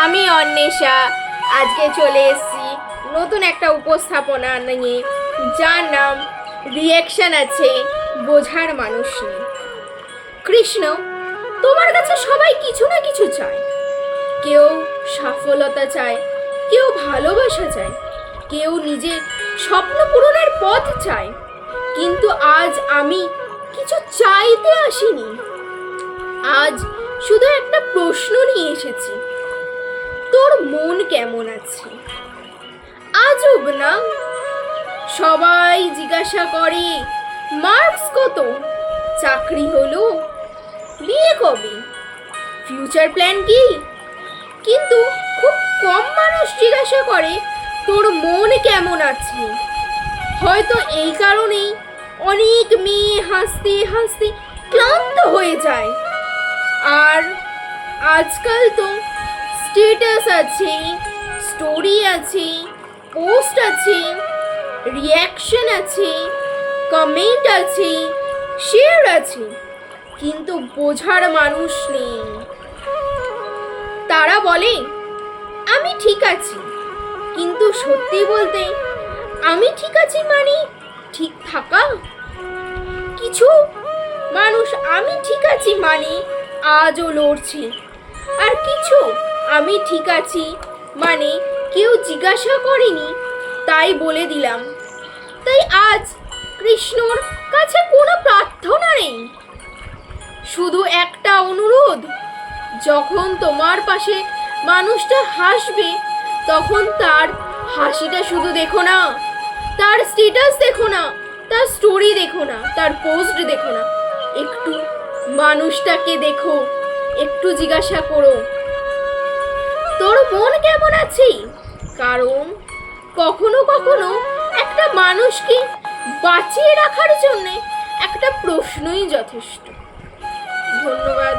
আমি অন্বেষা আজকে চলে এসেছি নতুন একটা উপস্থাপনা নিয়ে, যার নাম রিঅ্যাকশন আছে বোঝার মানুষ নেই। কৃষ্ণ, তোমার কাছে সবাই কিছু না কিছু চায়। কেউ সফলতা চায়, কেউ ভালোবাসা চায়, কেউ নিজের স্বপ্ন পূরণের পথ চায়। কিন্তু আজ আমি কিছু চাইতে আসিনি, আজ শুধু একটা প্রশ্ন নিয়ে এসেছি। তোর মন কেমন আছে? আজব না, সবাই জিজ্ঞাসা করে মার্কস কত, চাকরি হলো, বিয়ে কবে, ফিউচার প্ল্যান কি। কিন্তু খুব কম মানুষ জিজ্ঞাসা করে তোর মন কেমন আছে। হয়তো এই কারণেই অনেক মেয়ে হাসতে হাসতে ক্লান্ত হয়ে যায়। আর আজকাল তো স্ট্যাটাস আছে, স্টোরি আছে, পোস্ট আছে, রিঅ্যাকশন আছে, কমেন্ট আছে, শেয়ার আছে, কিন্তু বোঝার মানুষ নেই। তারা বলে আমি ঠিক আছি, কিন্তু সত্যি বলতে আমি ঠিক আছি মানে ঠিক থাকা। কিছু মানুষ আমি ঠিক আছি মানে আজও লড়ছে, আর কিছু আমি ঠিক আছি মানে কেউ জিজ্ঞাসা করেনি তাই বলে দিলাম। তাই আজ কৃষ্ণর কাছে কোনো প্রার্থনা নেই, শুধু একটা অনুরোধ। যখন তোমার পাশে মানুষটা হাসবে, তখন তার হাসিটা শুধু দেখো না, তার স্ট্যাটাস দেখো না, তার স্টোরি দেখো না, তার পোস্ট দেখো না, একটু মানুষটাকে দেখো, একটু জিজ্ঞাসা করো তোর মন কেমন আছে। কারণ কখনো কখনো একটা মানুষকে বাঁচিয়ে রাখার জন্যে একটা প্রশ্নই যথেষ্ট। ধন্যবাদ।